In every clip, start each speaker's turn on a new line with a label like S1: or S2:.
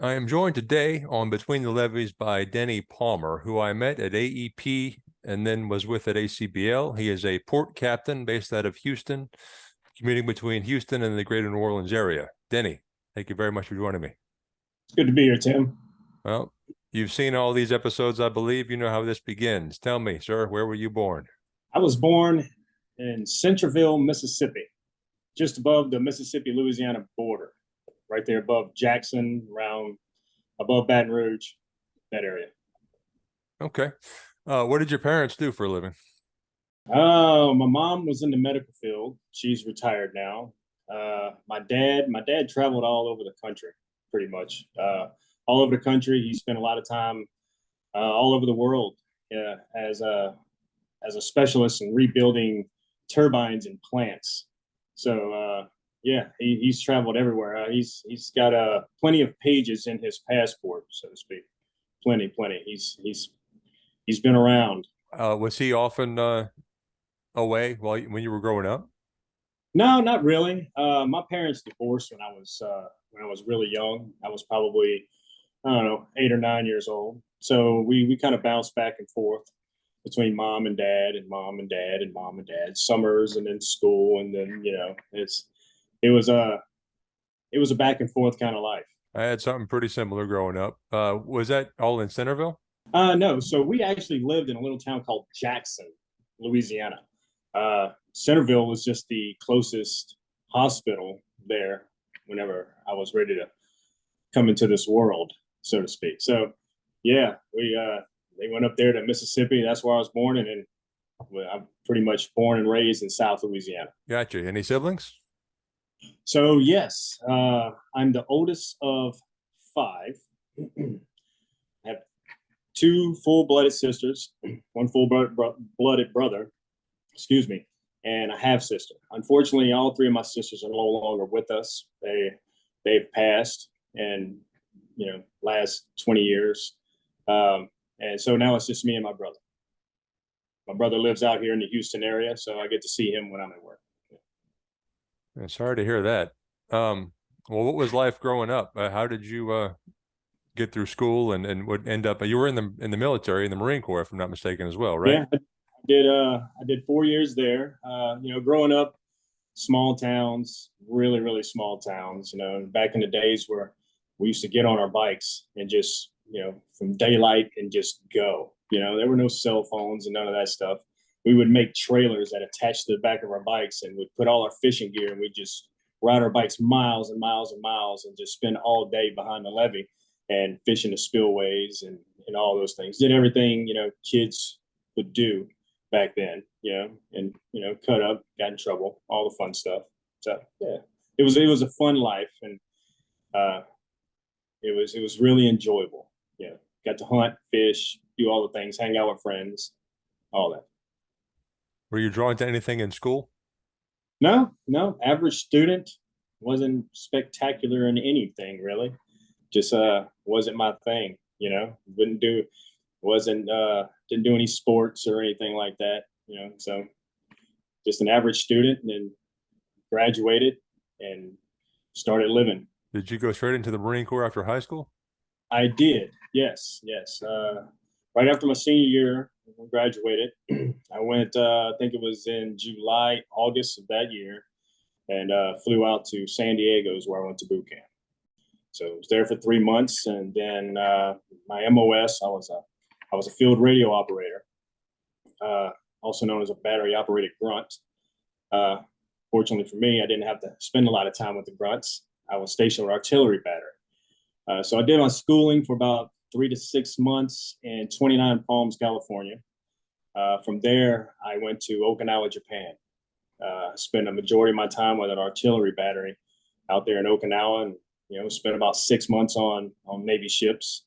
S1: I am joined today on Between the Levees by Denny Palmer, who I met at AEP and then was with at ACBL. He is a port captain based out of Houston, commuting between Houston and the greater New Orleans area. Denny, thank you very much for joining me.
S2: It's good to be here, Tim.
S1: Well, you've seen all these episodes, I believe. You know how this begins. Tell me, sir, where were you born?
S2: I was born in Centerville, Mississippi, just above the Mississippi-Louisiana border, right there above Jackson, around above Baton Rouge, that area.
S1: Okay. What did your parents do for a living?
S2: My mom was in the medical field. She's retired now. My dad traveled all over the country, pretty much. All over the country. He spent a lot of time all over the world as a specialist in rebuilding turbines and plants. So yeah, he's traveled everywhere. He's got plenty of pages in his passport, so to speak. Plenty. He's been around.
S1: Was he often away when you were growing up?
S2: No, not really. My parents divorced when I was really young. I was probably, I don't know, 8 or 9 years old. So we kind of bounced back and forth between mom and dad and mom and dad and mom and dad, summers and then school, and then it was a back and forth kind of life.
S1: I had something pretty similar growing up. Was that all in Centerville?
S2: No, so we actually lived in a little town called Jackson, Louisiana. Centerville was just the closest hospital there whenever I was ready to come into this world, so to speak. So yeah, they went up there to Mississippi. That's where I was born, and then I'm pretty much born and raised in South Louisiana.
S1: Gotcha. Any siblings?
S2: So yes, I'm the oldest of five. I have two full-blooded sisters, one full-blooded brother, and a half sister. Unfortunately, all three of my sisters are no longer with us. They've passed, and last 20 years. And so now it's just me and my brother. My brother lives out here in the Houston area, so I get to see him when I'm at work.
S1: Yeah, sorry to hear that. Well, what was life growing up? How did you get through school and would end up? You were in the military, in the Marine Corps, if I'm not mistaken, as well, right?
S2: Yeah, I did 4 years there. Growing up, small towns, really small towns. Back in the days where we used to get on our bikes and just from daylight and just go. There were no cell phones and none of that stuff. We would make trailers that attached to the back of our bikes, and we'd put all our fishing gear, and we'd just ride our bikes miles and miles and miles and just spend all day behind the levee and fishing the spillways and all those things. Did everything kids would do back then, and cut up, got in trouble, all the fun stuff. So yeah, it was a fun life, and it was really enjoyable. Got to hunt, fish, do all the things, hang out with friends, all that.
S1: Were you drawn to anything in school?
S2: No, average student. Wasn't spectacular in anything really. Just wasn't my thing. Didn't do any sports or anything like that. So just an average student, and then graduated and started living.
S1: Did you go straight into the Marine Corps after high school?
S2: I did. Yes. Right after my senior year, I graduated. I went, I think it was in July, August of that year, and flew out to San Diego is where I went to boot camp. So I was there for 3 months, and then my MOS, I was a field radio operator, also known as a battery operated grunt. Fortunately for me, I didn't have to spend a lot of time with the grunts. I was stationed with artillery battery. So I did my schooling for about 3 to 6 months in 29 Palms, California. From there, I went to Okinawa, Japan. Spent a majority of my time with an artillery battery out there in Okinawa, and spent about 6 months on Navy ships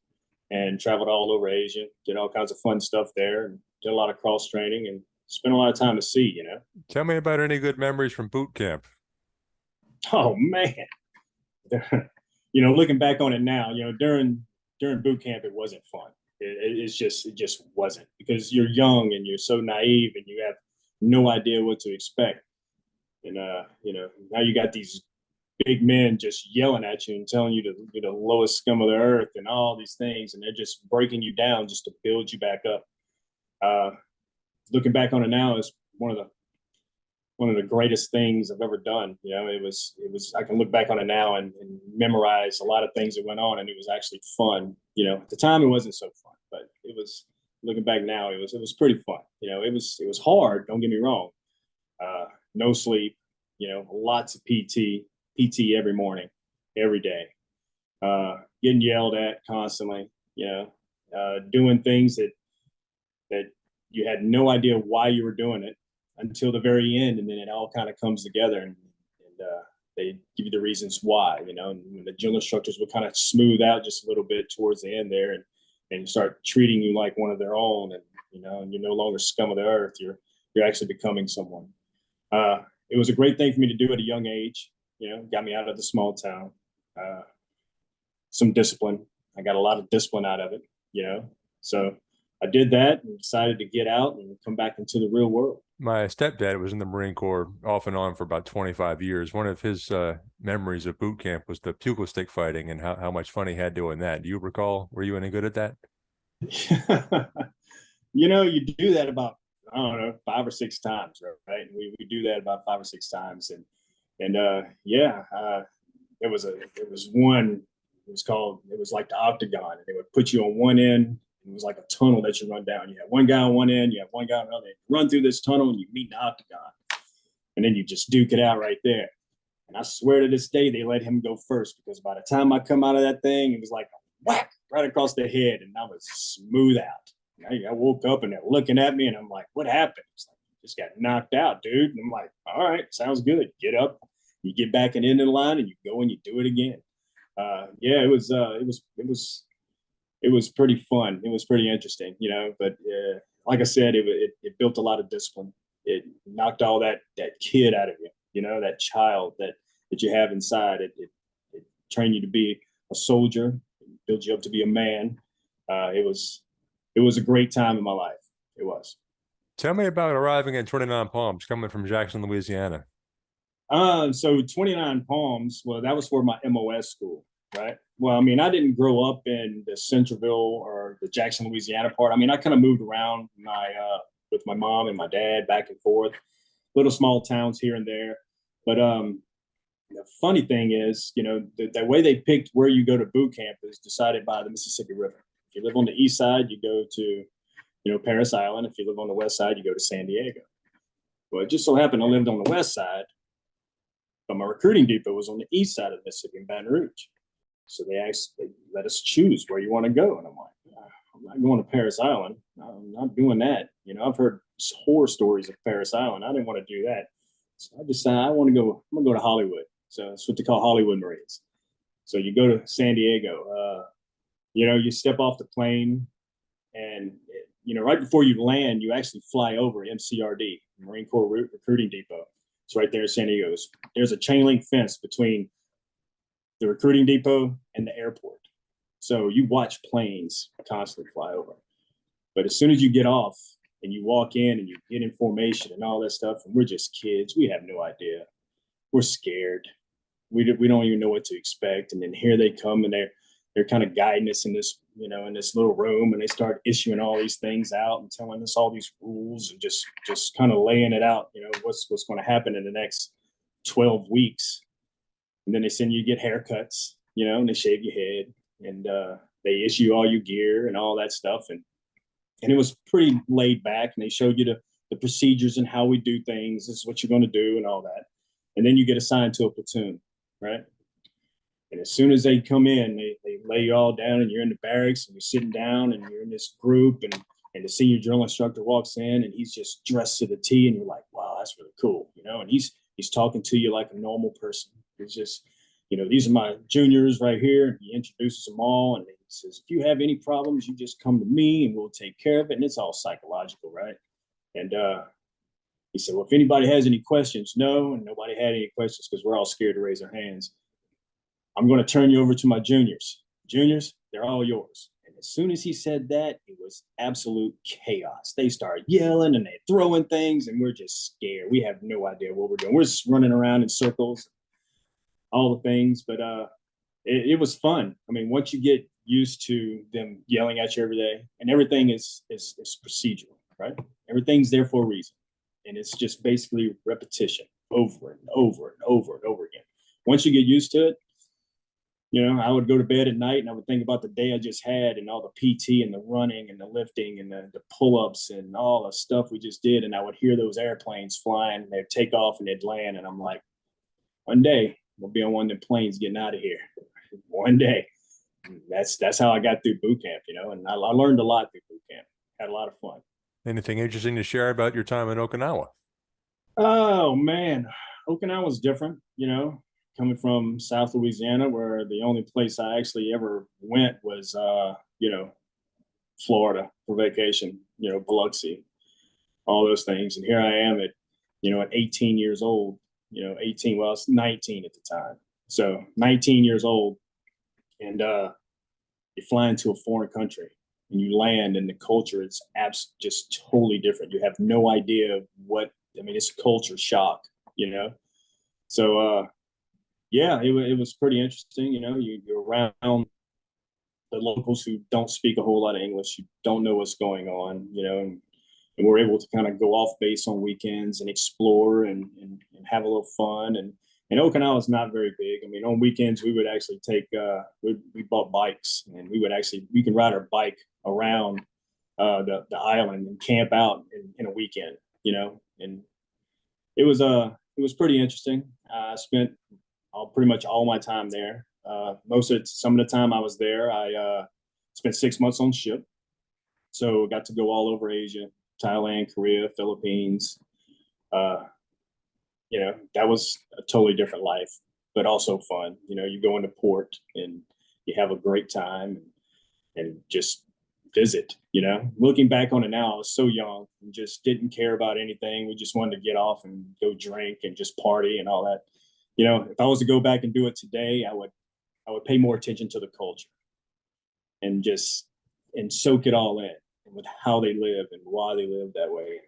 S2: and traveled all over Asia. Did all kinds of fun stuff there, and did a lot of cross training and spent a lot of time at sea.
S1: Tell me about any good memories from boot camp.
S2: Oh man, looking back on it now, during boot camp, it wasn't fun. It just wasn't, because you're young and you're so naive and you have no idea what to expect. And now you got these big men just yelling at you and telling you to be the lowest scum of the earth and all these things, and they're just breaking you down just to build you back up. Looking back on it now is one of the greatest things I've ever done. It was I can look back on it now and memorize a lot of things that went on, and it was actually fun. At the time it wasn't so fun, but it was, looking back now, it was pretty fun. It was hard, don't get me wrong. No sleep, lots of PT every morning, every day. Getting yelled at constantly, doing things that you had no idea why you were doing it until the very end, and then it all kind of comes together, and they give you the reasons why. And when the drill instructors would kind of smooth out just a little bit towards the end there, and start treating you like one of their own, and you're no longer scum of the earth. You're actually becoming someone. It was a great thing for me to do at a young age. Got me out of the small town. Some discipline. I got a lot of discipline out of it. So I did that and decided to get out and come back into the real world.
S1: My stepdad was in the Marine Corps off and on for about 25 years. One of his memories of boot camp was the pugil stick fighting and how much fun he had doing that. Do you recall? Were you any good at that?
S2: You do that about, I don't know, 5 or 6 times, right? We do that about 5 or 6 times, and it was one. It was like the octagon, and they would put you on one end. It was like a tunnel that you run down. You have one guy on one end, you have one guy on the other. Run through this tunnel, and you meet the octagon, and then you just duke it out right there. And I swear to this day, they let him go first, because by the time I come out of that thing, it was like a whack right across the head, and I was smooth out. I woke up and they're looking at me, and I'm like, "What happened?" It's like, "You just got knocked out, dude." And I'm like, "All right, sounds good." Get up, you get back in the line, and you go and you do it again. It was pretty fun. It was pretty interesting, But like I said, it built a lot of discipline. It knocked all that kid out of you, that child that you have inside. It trained you to be a soldier, built you up to be a man. It was a great time in my life. It was.
S1: Tell me about arriving at 29 Palms, coming from Jackson, Louisiana.
S2: So 29 Palms, well, that was for my MOS school, right? Well, I mean, I didn't grow up in the Centerville or the Jackson, Louisiana part. I mean, I kind of moved around with my mom and my dad back and forth, little small towns here and there. But the funny thing is, the way they picked where you go to boot camp is decided by the Mississippi River. If you live on the east side, you go to, Parris Island. If you live on the west side, you go to San Diego. Well, it just so happened I lived on the west side, but my recruiting depot was on the east side of the Mississippi in Baton Rouge. So they let us choose where you want to go. And I'm like, I'm not going to Parris Island. I'm not doing that. I've heard horror stories of Parris Island. I didn't want to do that. So I decided I'm going to go to Hollywood. So that's what they call Hollywood Marines. So you go to San Diego, you step off the plane, and, right before you land, you actually fly over MCRD, Marine Corps Recruiting Depot. It's right there in San Diego. There's a chain link fence between the recruiting depot and the airport. So you watch planes constantly fly over. But as soon as you get off and you walk in and you get in formation and all that stuff, and we're just kids, we have no idea. We're scared. We don't even know what to expect. And then here they come, and they're kind of guiding us in this, in this little room, and they start issuing all these things out and telling us all these rules and just kind of laying it out, what's going to happen in the next 12 weeks. And then they send you to get haircuts, and they shave your head, and they issue all your gear and all that stuff. And it was pretty laid back, and they showed you the procedures and how we do things. This is what you're going to do and all that. And then you get assigned to a platoon, right? And as soon as they come in, they lay you all down, and you're in the barracks, and you're sitting down, and you're in this group, and the senior drill instructor walks in, and he's just dressed to the T, and you're like, wow, that's really cool, and he's talking to you like a normal person. It's just, these are my juniors right here. And he introduces them all, and he says, if you have any problems, you just come to me and we'll take care of it. And it's all psychological, right? And he said, well, if anybody has any questions, no. And nobody had any questions because we're all scared to raise our hands. I'm going to turn you over to my juniors. Juniors, they're all yours. And as soon as he said that, it was absolute chaos. They started yelling and they're throwing things, and we're just scared. We have no idea what we're doing. We're just running around in circles. all the things, but it was fun. I mean, once you get used to them yelling at you every day, and everything is procedural, right? Everything's there for a reason, and it's just basically repetition over and over and over and over again. Once you get used to it, I would go to bed at night and I would think about the day I just had and all the PT and the running and the lifting and the pull-ups and all the stuff we just did. And I would hear those airplanes flying, they'd take off and they'd land. And I'm like, one day we'll be on one of the planes getting out of here. One day. That's how I got through boot camp, and I learned a lot through boot camp. Had a lot of fun.
S1: Anything interesting to share about your time in Okinawa?
S2: Oh man, Okinawa's different, coming from South Louisiana, where the only place I actually ever went was, Florida for vacation, Biloxi, all those things. And here I am at 18 years old, 18, well, I was 19 at the time. So 19 years old, and you fly into a foreign country and you land, and the culture is just totally different. You have no idea it's a culture shock, So, yeah, it was pretty interesting. You're around the locals who don't speak a whole lot of English. You don't know what's going on, and we're able to kind of go off base on weekends and explore and have a little fun. And Okinawa is not very big. I mean, on weekends, we would actually take, we bought bikes, and we can ride our bike around the island and camp out in a weekend, and it was pretty interesting. I spent pretty much all my time there. Some of the time I was there, I spent 6 months on ship. So got to go all over Asia, Thailand, Korea, Philippines. That was a totally different life, but also fun. You go into port and you have a great time and just visit. Looking back on it now, I was so young and just didn't care about anything. We just wanted to get off and go drink and just party and all that. If I was to go back and do it today, I would pay more attention to the culture and soak it all in with how they live and why they live that way.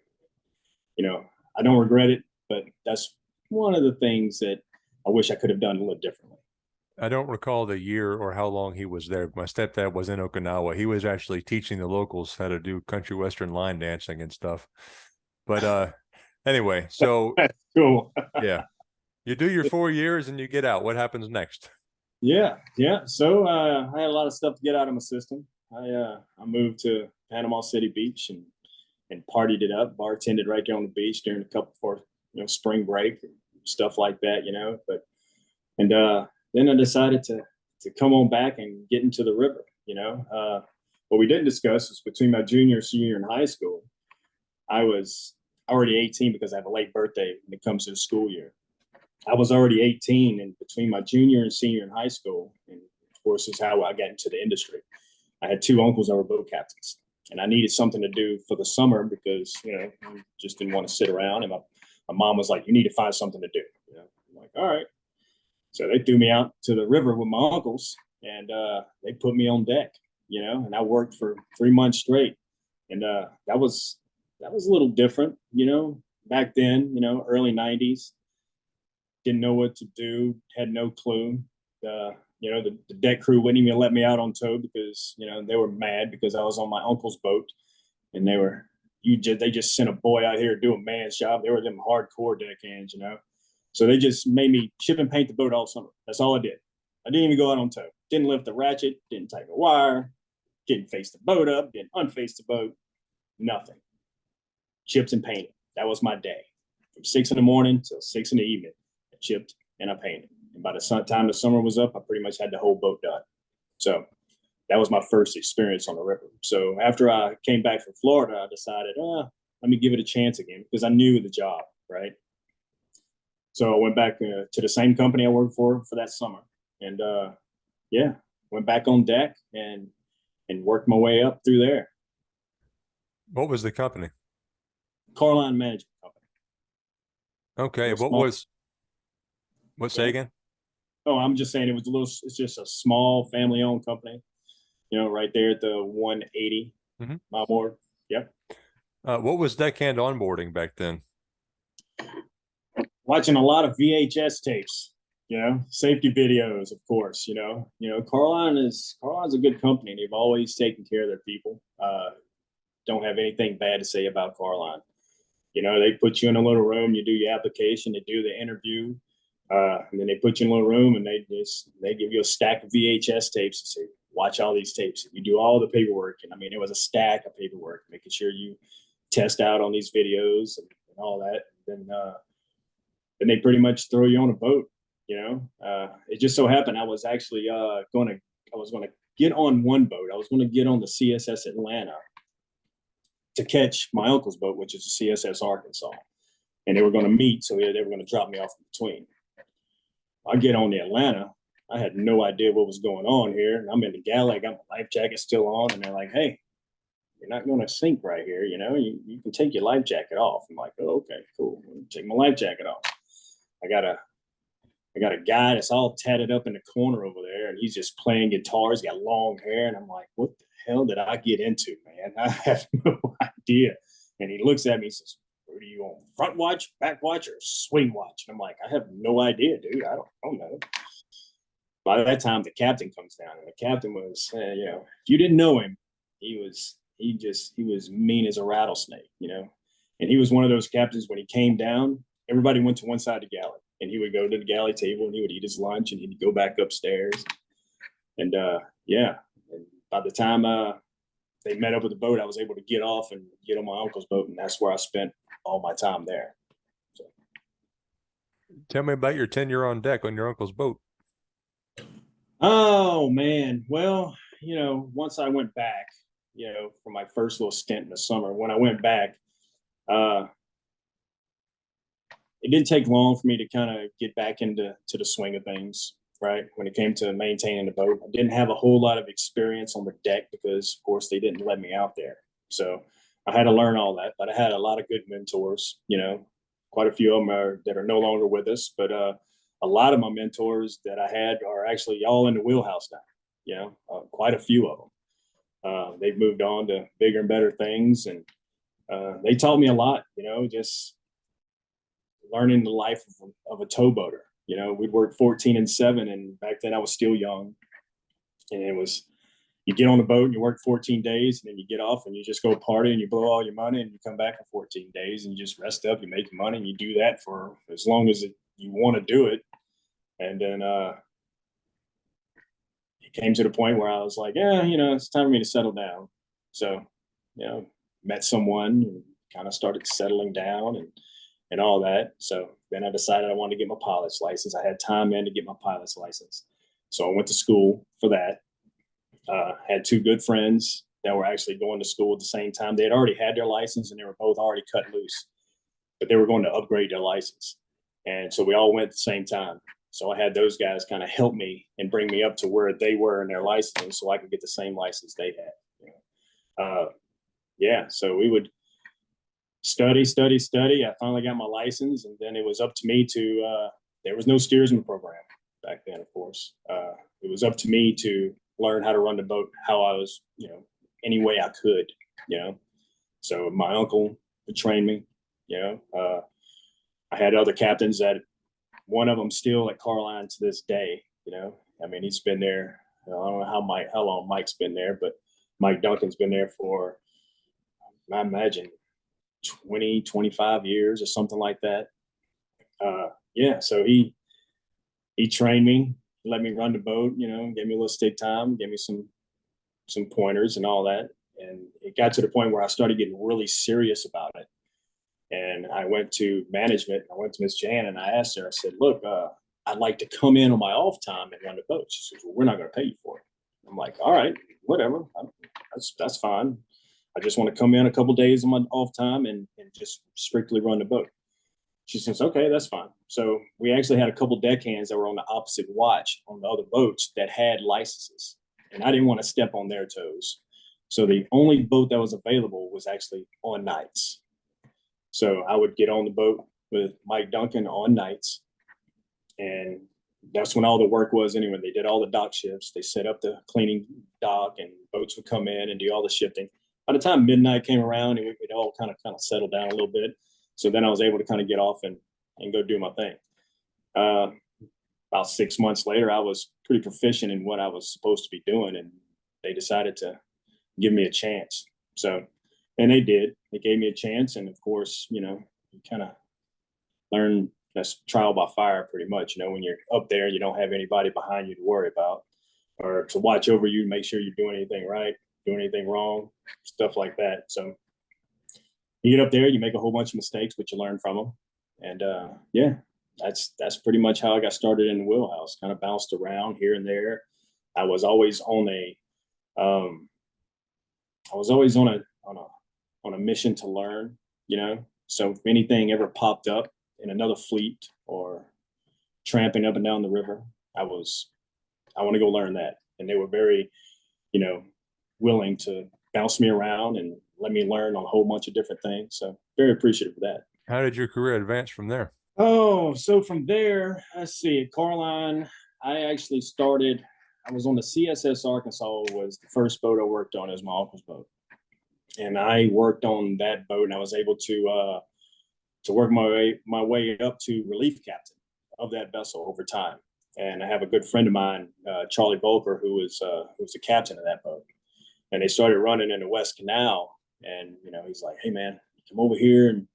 S2: I don't regret it, but that's one of the things that I wish I could have done a little differently.
S1: I don't recall the year or how long he was there. My stepdad was in Okinawa. He was actually teaching the locals how to do country western line dancing and stuff. But anyway, so
S2: that's cool.
S1: Yeah. You do your 4 years and you get out. What happens next?
S2: Yeah. So I had a lot of stuff to get out of my system. I moved to Panama City Beach and partied it up, bartended right there on the beach during a couple for spring break and stuff like that, then I decided to come on back and get into the river. What we didn't discuss was between my junior and senior year in high school, I was already 18 because I have a late birthday when it comes to the school year. I was already 18, and between my junior and senior in high school, and of course, is how I got into the industry. I had two uncles that were boat captains, and I needed something to do for the summer because I just didn't want to sit around. And my mom was like, "You need to find something to do." I'm like, "All right." So they threw me out to the river with my uncles, and they put me on deck. And I worked for 3 months straight, and that was a little different. Back then, early '90s. Didn't know what to do, had no clue. The deck crew wouldn't even let me out on tow because, they were mad because I was on my uncle's boat, and they just sent a boy out here to do a man's job. They were them hardcore deckhands, So they just made me chip and paint the boat all summer. That's all I did. I didn't even go out on tow. Didn't lift the ratchet, didn't tighten the wire, didn't face the boat up, didn't unface the boat, nothing. Chips and painting. That was my day. From 6 in the morning till 6 in the evening. I chipped and I painted. And by the time the summer was up, I pretty much had the whole boat done. So that was my first experience on the river. So after I came back from Florida, I decided, let me give it a chance again because I knew the job, right? So I went back to the same company I worked for that summer. And went back on deck and worked my way up through there.
S1: What was the company?
S2: Carline Management Company.
S1: Okay. Say again?
S2: Oh, I'm just saying it's just a small family owned company, right there at the 180 mile board. Yep.
S1: What was deckhand onboarding back then?
S2: Watching a lot of VHS tapes. safety videos, of course. Carline's a good company. They've always taken care of their people. Don't have anything bad to say about Carline. They put you in a little room, you do your application, they do the interview, and then they put you in a little room and they give you a stack of VHS tapes and say, watch all these tapes. You do all the paperwork. And I mean, it was a stack of paperwork, making sure you test out on these videos and all that. And then they pretty much throw you on a boat. It just so happened I was actually going to get on one boat. I was going to get on the CSS Atlanta to catch my uncle's boat, which is the CSS Arkansas. And they were going to meet, so they were going to drop me off in between. I get on the Atlanta. I had no idea what was going on here. And I'm in the galley. I got my life jacket still on. And they're like, hey, you're not going to sink right here. You can take your life jacket off. I'm like, oh, okay, cool. Take my life jacket off. I got a guy that's all tatted up in the corner over there, and he's just playing guitar. He's got long hair. And I'm like, what the hell did I get into, man? I have no idea. And he looks at me and says, what are you on, front watch, back watch, or swing watch? And I'm like, I have no idea, dude. I don't know. By that time, the captain comes down, and the captain was, if you didn't know him, he was mean as a rattlesnake, And he was one of those captains, when he came down, everybody went to one side of the galley, and he would go to the galley table and he would eat his lunch and he'd go back upstairs. And and by the time they met up with the boat, I was able to get off and get on my uncle's boat, and that's where I spent all my time there. So.
S1: Tell me about your tenure on deck on your uncle's boat.
S2: Oh man, well, once I went back, for my first little stint in the summer, when I went back, it didn't take long for me to kind of get back into the swing of things, right? When it came to maintaining the boat, I didn't have a whole lot of experience on the deck because, of course, they didn't let me out there. So I had to learn all that, but I had a lot of good mentors, quite a few of them that are no longer with us, but a lot of my mentors that I had are actually all in the wheelhouse now, quite a few of them. They've moved on to bigger and better things, and they taught me a lot, just learning the life of a towboater. We'd work 14 and 7, and back then I was still young. And it was, you get on the boat and you work 14 days, and then you get off and you just go party and you blow all your money, and you come back for 14 days and you just rest up, you make your money, and you do that for as long as you want to do it. And then it came to the point where I was like, it's time for me to settle down. So, met someone and kind of started settling down and all that. So then I decided I wanted to get my pilot's license. I had time in to get my pilot's license. So I went to school for that. Had two good friends that were actually going to school at the same time. They had already had their license, and they were both already cut loose, but they were going to upgrade their license. And so we all went at the same time. So I had those guys kind of help me and bring me up to where they were in their license so I could get the same license they had. So we would study. I finally got my license, and then it was up to me to, there was no steersman program back then, of course. It was up to me to learn how to run the boat, how I was, any way I could, So my uncle would train me, I had other captains that, one of them still at Carline to this day, I mean, he's been there, I don't know how long Mike's been there, but Mike Duncan's been there for, I imagine, 20, 25 years or something like that. So he trained me, let me run the boat, gave me a little stick time, gave me some pointers and all that. And it got to the point where I started getting really serious about it. And I went to management, I went to Miss Jan, and I asked her, I said, look, I'd like to come in on my off time and run the boat. She says, well, we're not going to pay you for it. I'm like, all right, whatever. That's fine. I just want to come in a couple of days on my off time and just strictly run the boat. She says, okay, that's fine. So we actually had a couple deckhands that were on the opposite watch on the other boats that had licenses, and I didn't want to step on their toes. So the only boat that was available was actually on nights. So I would get on the boat with Mike Duncan on nights, and that's when all the work was anyway. They did all the dock shifts. They set up the cleaning dock, and boats would come in and do all the shifting. By the time midnight came around, it all kind of settled down a little bit. So then I was able to kind of get off and go do my thing. about 6 months later, I was pretty proficient in what I was supposed to be doing, and they decided to give me a chance. So, and they did. They gave me a chance, and of course, you kind of learn that's trial by fire, pretty much. When you're up there, you don't have anybody behind you to worry about or to watch over you, make sure you're doing anything right, doing anything wrong, stuff like that. So you get up there, you make a whole bunch of mistakes, but you learn from them. And yeah, that's pretty much how I got started in the wheelhouse. Kind of bounced around here and there. I was always on a mission to learn. So if anything ever popped up in another fleet or tramping up and down the river, I want to go learn that. And they were very, willing to bounce me around and let me learn on a whole bunch of different things. So very appreciative of that.
S1: How did your career advance from there?
S2: Oh, so from there, let's see, at Carline, I actually started, I was on the CSS Arkansas, was the first boat I worked on as my uncle's boat. And I worked on that boat, and I was able to work my way up to relief captain of that vessel over time. And I have a good friend of mine, Charlie Volker, who was the captain of that boat. And they started running in the West Canal. And, he's like, hey, man, come over here and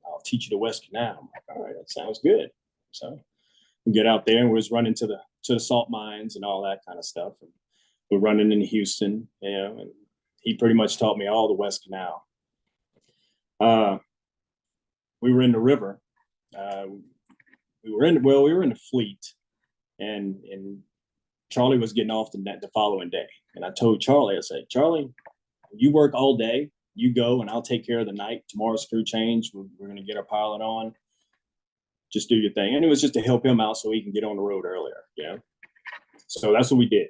S2: I'll teach you the West Canal. I'm like, all right, that sounds good. So we get out there and we was running to the salt mines and all that kind of stuff. And we're running in Houston, and he pretty much taught me all the West Canal. We were in the river. We were in the fleet, and Charlie was getting off the following day. And I told Charlie, I said, Charlie, you work all day, you go, and I'll take care of the night. Tomorrow's crew change. We're going to get our pilot on. Just do your thing. And it was just to help him out so he can get on the road earlier, So that's what we did.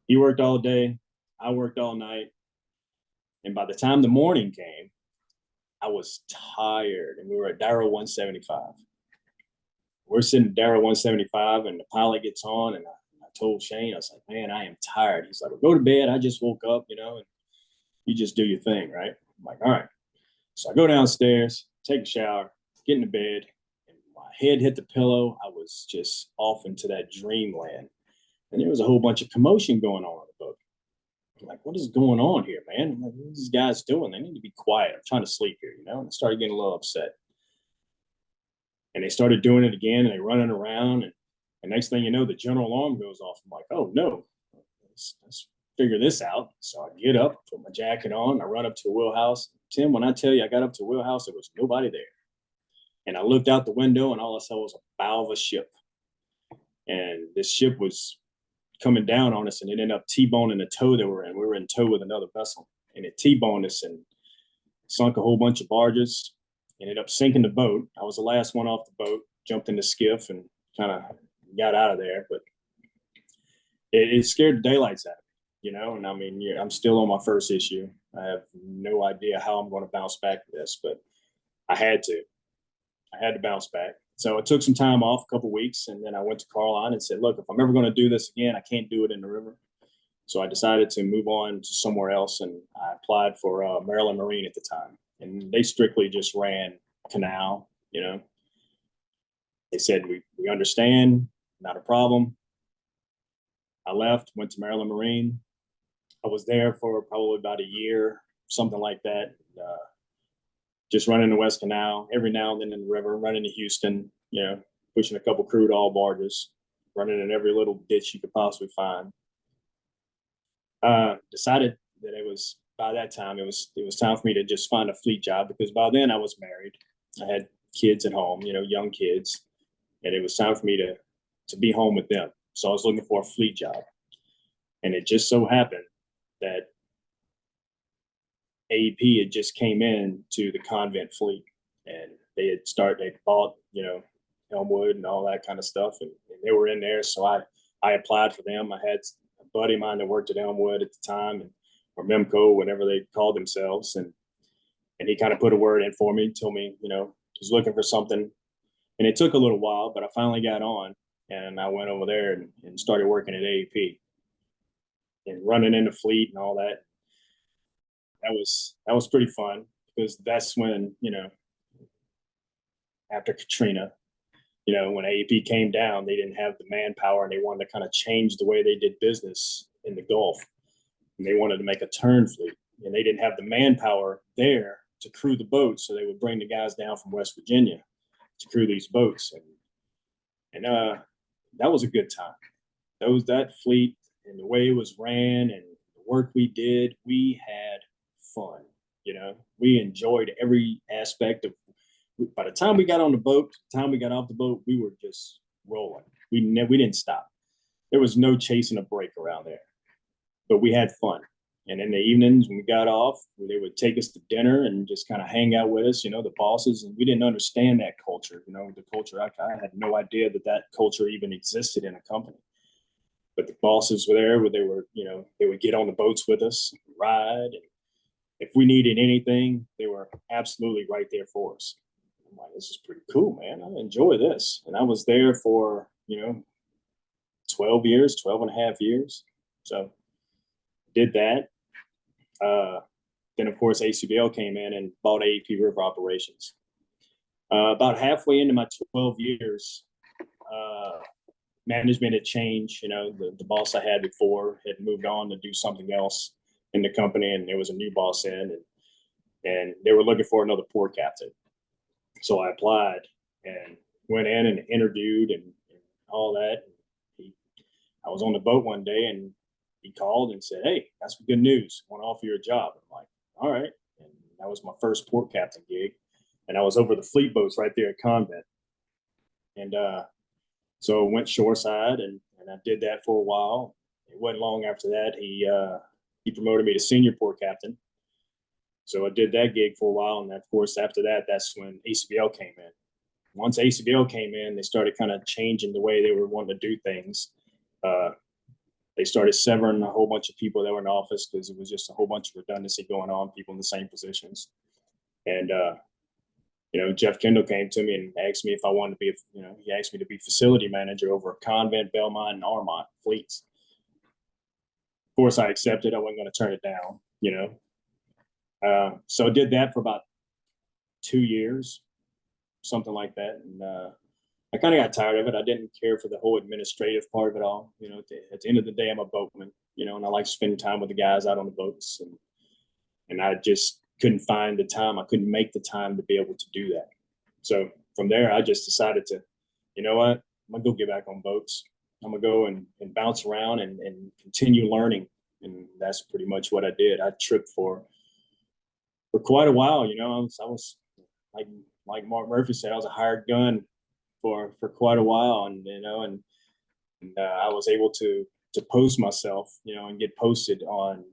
S2: He worked all day. I worked all night. And by the time the morning came, I was tired. And we were at Darrow 175. We're sitting at Darrow 175, and the pilot gets on, and I told Shane, I was like, man, I am tired. He's like, well, go to bed. I just woke up, and you just do your thing, right? I'm like, all right. So I go downstairs, take a shower, get into bed, and my head hit the pillow. I was just off into that dreamland. And there was a whole bunch of commotion going on the boat. I'm like, what is going on here, man? I'm like, what are these guys doing? They need to be quiet. I'm trying to sleep here, And I started getting a little upset. And they started doing it again, and they running around, and next thing you know, the general alarm goes off. I'm like, oh no, let's figure this out. So I get up, put my jacket on, I run up to the wheelhouse. Tim, when I tell you I got up to the wheelhouse, there was nobody there. And I looked out the window, and all I saw was a bow of a ship. And this ship was coming down on us, and it ended up T-boning the tow that we're in. We were in tow with another vessel, and it T-boned us and sunk a whole bunch of barges. Ended up sinking the boat. I was the last one off the boat, jumped in the skiff and kind of got out of there. But it scared the daylights out of me, And I mean, I'm still on my first issue. I have no idea how I'm going to bounce back from this, but I had to bounce back. So I took some time off, a couple of weeks, and then I went to Carline and said, look, if I'm ever going to do this again, I can't do it in the river. So I decided to move on to somewhere else, and I applied for Maryland Marine at the time. And they strictly just ran canal, They said, we understand, not a problem. I left, went to Maryland Marine. I was there for probably about a year, something like that. Just running the West Canal, every now and then in the river, running to Houston, pushing a couple crude oil barges, running in every little ditch you could possibly find. Decided that by that time, it was time for me to just find a fleet job, because by then I was married. I had kids at home, young kids, and it was time for me to be home with them. So I was looking for a fleet job. And it just so happened that AEP had just came in to the convent fleet, and they bought, Elmwood and all that kind of stuff. And they were in there. So I applied for them. I had a buddy of mine that worked at Elmwood at the time, or Memco, whatever they called themselves. And he kind of put a word in for me, told me, he's looking for something. And it took a little while, but I finally got on, and I went over there and started working at AEP and running in the fleet and all that. That was pretty fun, because that's when, after Katrina, you know, when AEP came down, they didn't have the manpower, and they wanted to kind of change the way they did business in the Gulf. And they wanted to make a turn fleet, and they didn't have the manpower there to crew the boats. So they would bring the guys down from West Virginia to crew these boats. And that was a good time. That fleet and the way it was ran and the work we did, we had fun. You know, we enjoyed every aspect of. By the time we got on the boat, the time we got off the boat, we were just rolling. We didn't stop. There was no chasing a break around there, but we had fun. And in the evenings when we got off, they would take us to dinner and just kind of hang out with us, you know, the bosses. And we didn't understand that culture, you know, the culture. I had no idea that culture even existed in a company. But the bosses were there, where they were, you know, they would get on the boats with us, ride. And if we needed anything, they were absolutely right there for us. I'm like, this is pretty cool, man. I enjoy this. And I was there for, you know, 12 years, 12 and a half years. So did that. Then, of course, ACBL came in and bought AEP River Operations. About halfway into my 12 years, management had changed. You know, the boss I had before had moved on to do something else in the company, and there was a new boss in, and they were looking for another port captain. So I applied and went in and interviewed and all that. I was on the boat one day, and he called and said, "Hey, got some good news. I want to offer you a job." I'm like, "All right." And that was my first port captain gig. And I was over the fleet boats right there at Convent. And so I went shoreside, and I did that for a while. It wasn't long after that, he promoted me to senior port captain. So I did that gig for a while. And of course, after that, that's when ACBL came in. Once ACBL came in, they started kind of changing the way they were wanting to do things. They started severing a whole bunch of people that were in office because it was just a whole bunch of redundancy going on, people in the same positions. And, you know, Jeff Kendall came to me and asked me if I wanted to be, he asked me to be facility manager over Convent, Belmont, and Armont fleets. Of course, I accepted. I wasn't going to turn it down, you know. So I did that for about 2 years, something like that. And I kind of got tired of it. I didn't care for the whole administrative part of it all. You know, at the end of the day, I'm a boatman, you know, and I like spending time with the guys out on the boats. And I just couldn't find the time. I couldn't make the time to be able to do that. So from there, I just decided to, you know what, I'm going to go get back on boats. I'm going to go and bounce around and continue learning. And that's pretty much what I did. I tripped for quite a while. You know, I was like Mark Murphy said, I was a hired gun for quite a while, and you know, and I was able to post myself, you know, and get posted on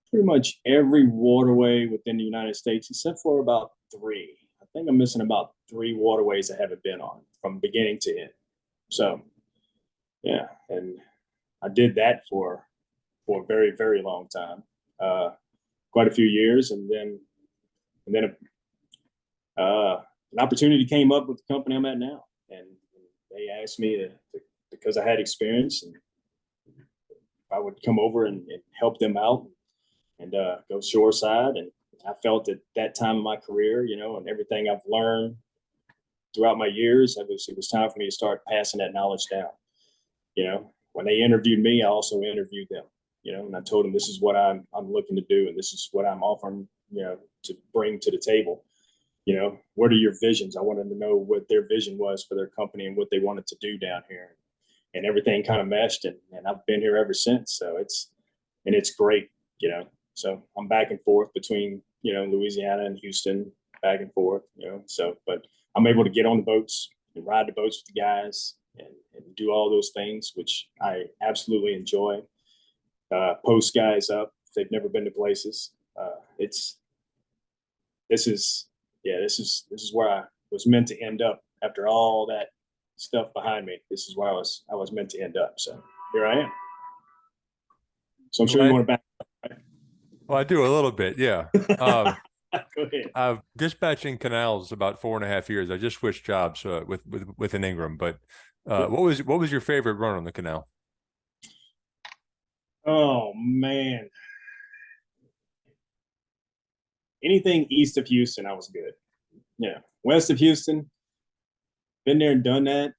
S2: pretty much every waterway within the United States, except for about 3. I think I'm missing about 3 waterways I haven't been on from beginning to end. So, yeah, and I did that for a very, very long time, quite a few years, and then an opportunity came up with the company I'm at now, and they asked me to because I had experience, and I would come over and help them out and go shoreside. And I felt at that time of my career, you know, and everything I've learned throughout my years, it was time for me to start passing that knowledge down. You know, when they interviewed me, I also interviewed them, you know, and I told them this is what I'm looking to do, and this is what I'm offering, you know, to bring to the table. You know, what are your visions? I wanted to know what their vision was for their company and what they wanted to do down here. And everything kind of meshed, and I've been here ever since. So it's great, you know. So I'm back and forth between, you know, Louisiana and Houston, back and forth, you know. So, but I'm able to get on the boats and ride the boats with the guys and do all those things, which I absolutely enjoy. Post guys up if they've never been to places. This is where I was meant to end up after all that stuff behind me. This is where I was meant to end up. So here I am. So I'm sure you want to back. Right?
S1: Well, I do a little bit, yeah.
S2: Go ahead.
S1: Dispatching canals about 4.5 years. I just switched jobs with an Ingram. But what was your favorite run on the canal?
S2: Oh man, anything east of Houston, I was good. Yeah, west of Houston, been there and done that.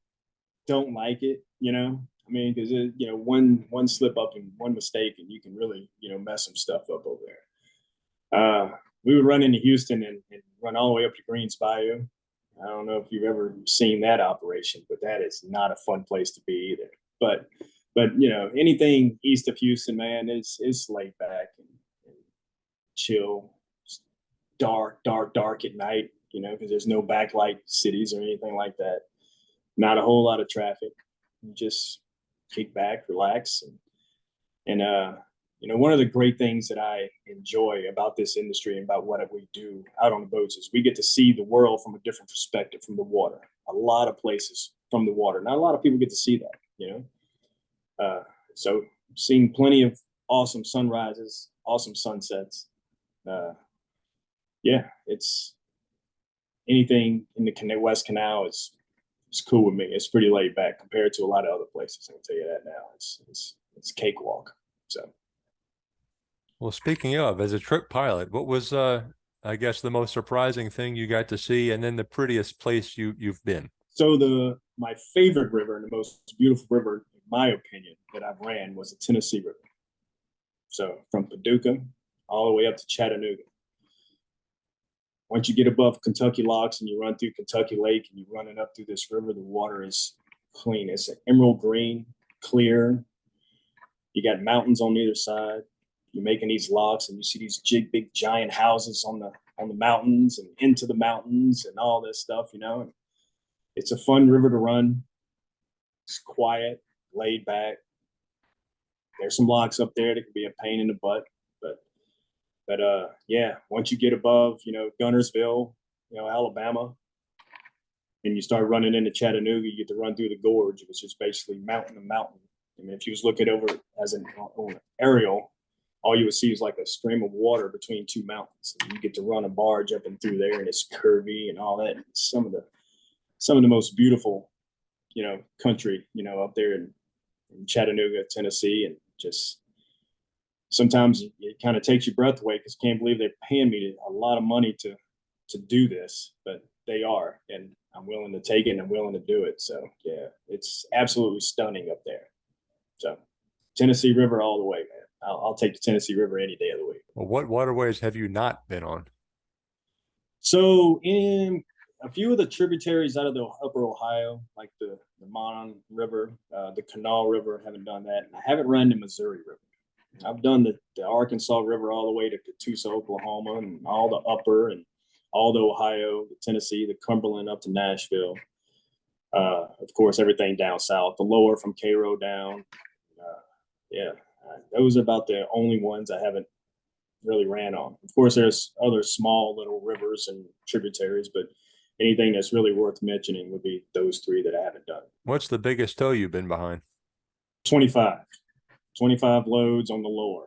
S2: Don't like it, you know. I mean, because you know, one slip up and one mistake, and you can really, you know, mess some stuff up over there. We would run into Houston and run all the way up to Greens Bayou. I don't know if you've ever seen that operation, but that is not a fun place to be either. But you know, anything east of Houston, man, is laid back and chill. It's dark at night, you know, because there's no backlight cities or anything like that. Not a whole lot of traffic. You just kick back, relax, and you know, one of the great things that I enjoy about this industry and about what we do out on the boats is we get to see the world from a different perspective, from the water. A lot of places from the water. Not a lot of people get to see that, you know. So seeing plenty of awesome sunrises, awesome sunsets. Yeah, it's anything in the West Canal is cool with me. It's pretty laid back compared to a lot of other places. I can tell you that now. It's cakewalk. So.
S1: Well, speaking of, as a trip pilot, what was, I guess, the most surprising thing you got to see, and then the prettiest place you've been?
S2: So my favorite river and the most beautiful river, in my opinion, that I've ran was the Tennessee River. So from Paducah all the way up to Chattanooga. Once you get above Kentucky Locks and you run through Kentucky Lake and you're running up through this river, the water is clean. It's an emerald green, clear. You got mountains on either side. You're making these locks and you see these big giant houses on the mountains and into the mountains and all this stuff, you know. And it's a fun river to run. It's quiet, laid back. There's some locks up there that can be a pain in the butt, but yeah, once you get above, you know, Gunnersville, you know, Alabama, and you start running into Chattanooga, you get to run through the gorge, which is basically mountain to mountain. I mean, if you was looking over as an aerial, all you would see is like a stream of water between two mountains. And you get to run a barge up and through there, and it's curvy and all that. It's some of the most beautiful, you know, country, you know, up there in Chattanooga, Tennessee, and just sometimes it kind of takes your breath away because you can't believe they're paying me a lot of money to do this, but they are, and I'm willing to take it and I'm willing to do it. So yeah, it's absolutely stunning up there. So Tennessee River all the way, man. I'll take the Tennessee River any day of the week.
S1: Well, what waterways have you not been on?
S2: So in a few of the tributaries out of the upper Ohio, like the Mon River, the Kanawha River, haven't done that. And I haven't run the Missouri River. I've done the Arkansas River all the way to Catoosa, Oklahoma, and all the upper and all the Ohio, the Tennessee, the Cumberland up to Nashville. Of course, everything down south, the lower from Cairo down. Yeah, those are about the only ones I haven't really ran on. Of course, there's other small little rivers and tributaries, but anything that's really worth mentioning would be those three that I haven't done.
S1: What's the biggest tow you've been behind?
S2: 25 loads on the lower.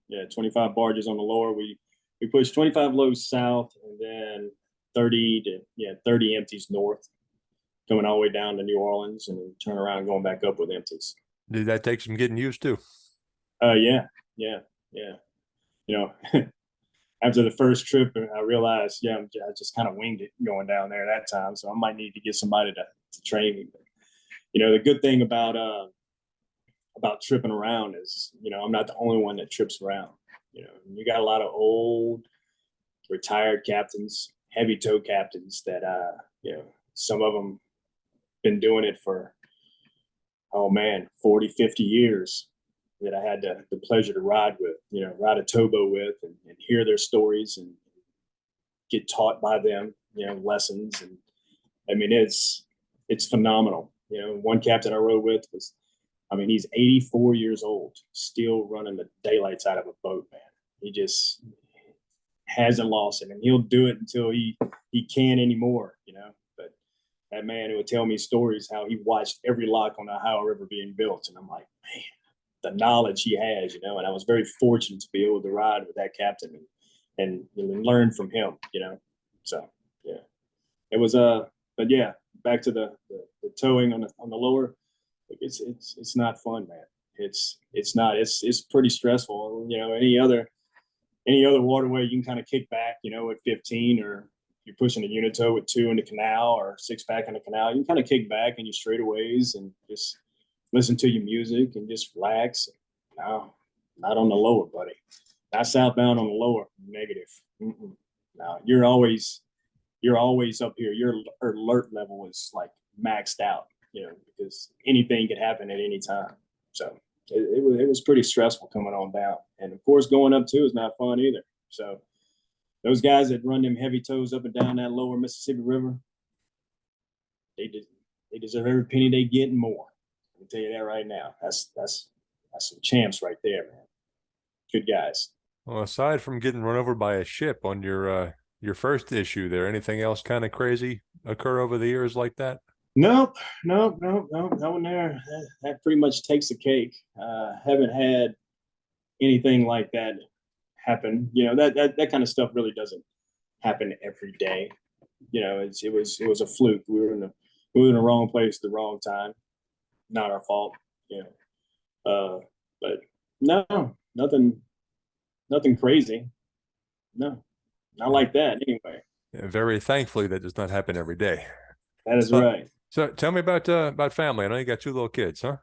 S2: Yeah, 25 barges on the lower. We push 25 loads south and then 30 empties north, coming all the way down to New Orleans and then turn around and going back up with empties.
S1: Did that take some getting used to?
S2: Yeah. You know, after the first trip, I realized, I just kind of winged it going down there that time. So I might need to get somebody to train me. But, you know, the good thing about tripping around is, you know, I'm not the only one that trips around. You know, you got a lot of old retired captains, heavy tow captains that, you know, some of them been doing it for, 40, 50 years that I had the pleasure to ride with, you know, ride a towboat with and hear their stories and get taught by them, you know, lessons. And I mean, it's phenomenal. You know, one captain I rode with was, he's 84 years old, still running the daylights out of a boat, man. He just hasn't lost it, and he'll do it until he can't anymore, you know. But that man would tell me stories how he watched every lock on the Ohio River being built, and I'm like, man, the knowledge he has, you know. And I was very fortunate to be able to ride with that captain and learn from him, you know. So yeah, it was but yeah, back to the towing on the lower. It's not fun, man. It's not. It's pretty stressful. You know, any other waterway you can kind of kick back, you know, at 15 or you're pushing a unito with 2 in the canal or 6-pack in the canal, you kind of kick back in your straightaways and just listen to your music and just relax. No, not on the lower, buddy. Not southbound on the lower. Negative. No, you're always up here. Your alert level is like maxed out, because anything could happen at any time. So it was pretty stressful coming on down. And of course, going up too is not fun either. So those guys that run them heavy tows up and down that lower Mississippi River, they deserve every penny they get and more. I can tell you that right now. That's some champs right there, man. Good guys.
S1: Well, aside from getting run over by a ship on your first issue there, anything else kind of crazy occur over the years like that?
S2: Nope. That one there, that pretty much takes the cake. Haven't had anything like that happen. That kind of stuff really doesn't happen every day. It was a fluke. We were in the wrong place at the wrong time. Not our fault. But no, nothing crazy. No, not like that anyway.
S1: Yeah, very thankfully that does not happen every day.
S2: That is right.
S1: So tell me about family. I know you got 2 little kids, huh?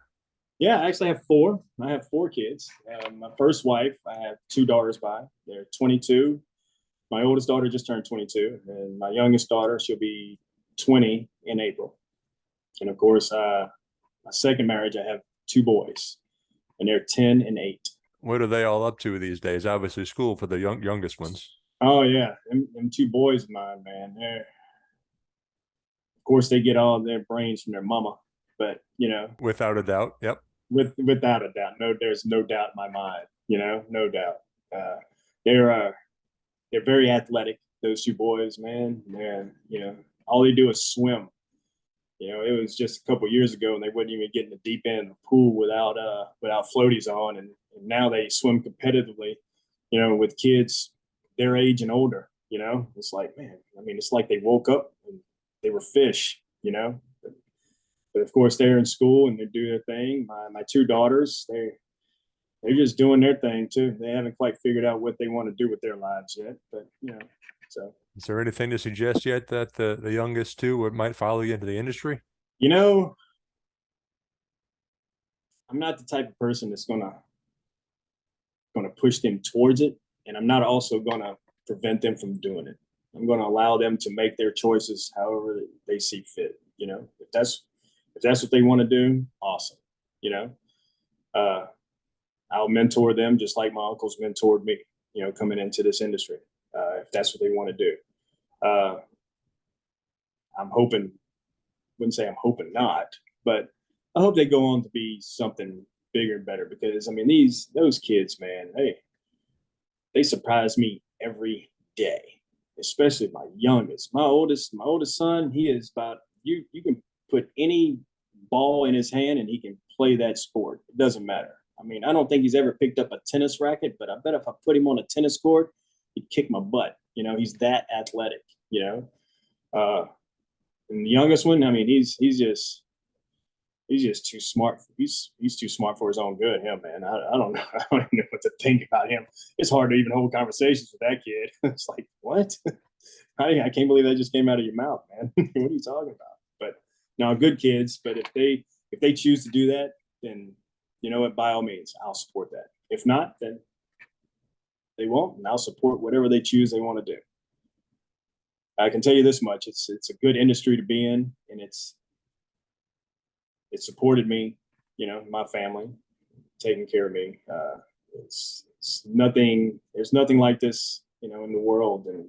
S2: Yeah, I actually have 4. I have 4 kids. My first wife, I have 2 daughters by. They're 22. My oldest daughter just turned 22, and my youngest daughter, she'll be 20 in April. And of course, my second marriage, I have 2 boys, and they're 10 and 8.
S1: What are they all up to these days? Obviously, school for the youngest ones.
S2: Oh yeah, them 2 boys of mine, man. Of course, they get all their brains from their mama, but
S1: without a doubt, yep.
S2: Without a doubt, there's no doubt in my mind. No doubt. They're very athletic. Those 2 boys, man. They're all they do is swim. It was just a couple years ago, and they wouldn't even get in the deep end of the pool without floaties on, and now they swim competitively. With kids their age and older. It's like, man. I mean, it's like they woke up and they were fish. But of course, they're in school and they do their thing. My 2 daughters, they're just doing their thing too. They haven't quite figured out what they want to do with their lives yet, but so.
S1: Is there anything to suggest yet that the youngest 2 might follow you into the industry?
S2: I'm not the type of person that's gonna push them towards it, and I'm not also gonna prevent them from doing it. I'm gonna allow them to make their choices however they see fit. If that's what they want to do, awesome. I'll mentor them just like my uncles mentored me. Coming into this industry, if that's what they want to do. I'm hoping, wouldn't say I'm hoping not, but I hope they go on to be something bigger and better, because I mean, those kids, man, they surprise me every day, especially my youngest. My oldest son, he is about, you can put any ball in his hand and he can play that sport. It doesn't matter. I mean, I don't think he's ever picked up a tennis racket, but I bet if I put him on a tennis court, he'd kick my butt. He's that athletic, and the youngest one, I mean, he's just too smart. He's too smart for his own good. Him, man. I don't know. I don't even know what to think about him. It's hard to even hold conversations with that kid. It's like, what? I can't believe that just came out of your mouth, man. What are you talking about? But no, good kids. But if they choose to do that, then you know what? By all means, I'll support that. If not, then they won't, and I'll support whatever they choose they want to do. I can tell you this much: it's a good industry to be in, and it supported me, my family, taking care of me. It's nothing. There's nothing like this, in the world, and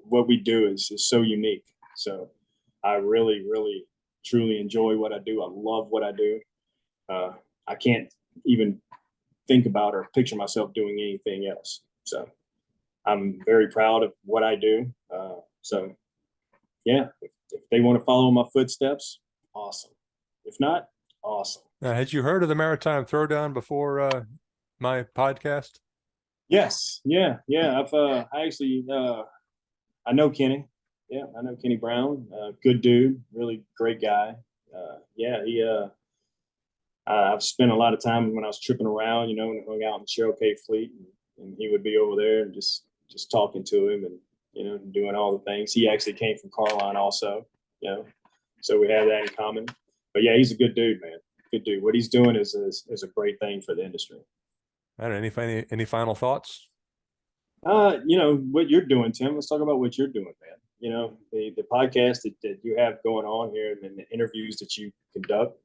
S2: what we do is so unique. So I really, really, truly enjoy what I do. I love what I do. I can't even think about or picture myself doing anything else. So I'm very proud of what I do. So yeah, if they want to follow my footsteps, awesome. If not, awesome.
S1: Now, had you heard of the Maritime Throwdown before my podcast?
S2: Yes. Yeah. I actually I know Kenny. Yeah, I know Kenny Brown. Good dude, really great guy. I've spent a lot of time when I was tripping around, and hung out in the Cheryl K fleet, and he would be over there and just talking to him, and doing all the things. He actually came from Carline also, so we have that in common. But yeah, he's a good dude, man. Good dude. What he's doing is a great thing for the industry.
S1: I don't know, any final thoughts?
S2: What you're doing, Tim. Let's talk about what you're doing, man. The podcast that you have going on here and the interviews that you conduct,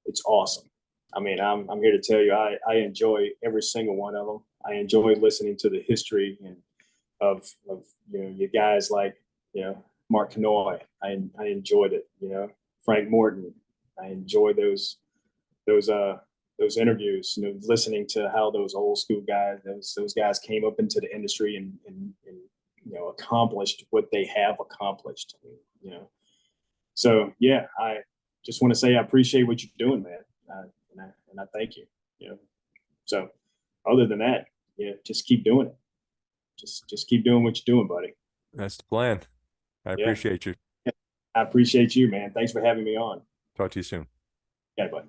S2: it's awesome. I mean, I'm here to tell you, I enjoy every single one of them. I enjoy listening to the history and of you guys like Mark Kanoy. I enjoyed it. Frank Morton. I enjoy those interviews. Listening to how those old school guys, those guys came up into the industry and accomplished what they have accomplished. So yeah, I just want to say I appreciate what you're doing, man, and I thank you. So other than that, just keep doing it. Just keep doing what you're doing, buddy.
S1: That's the plan. I appreciate you.
S2: I appreciate you, man. Thanks for having me on.
S1: Talk to you soon.
S2: Yeah, buddy.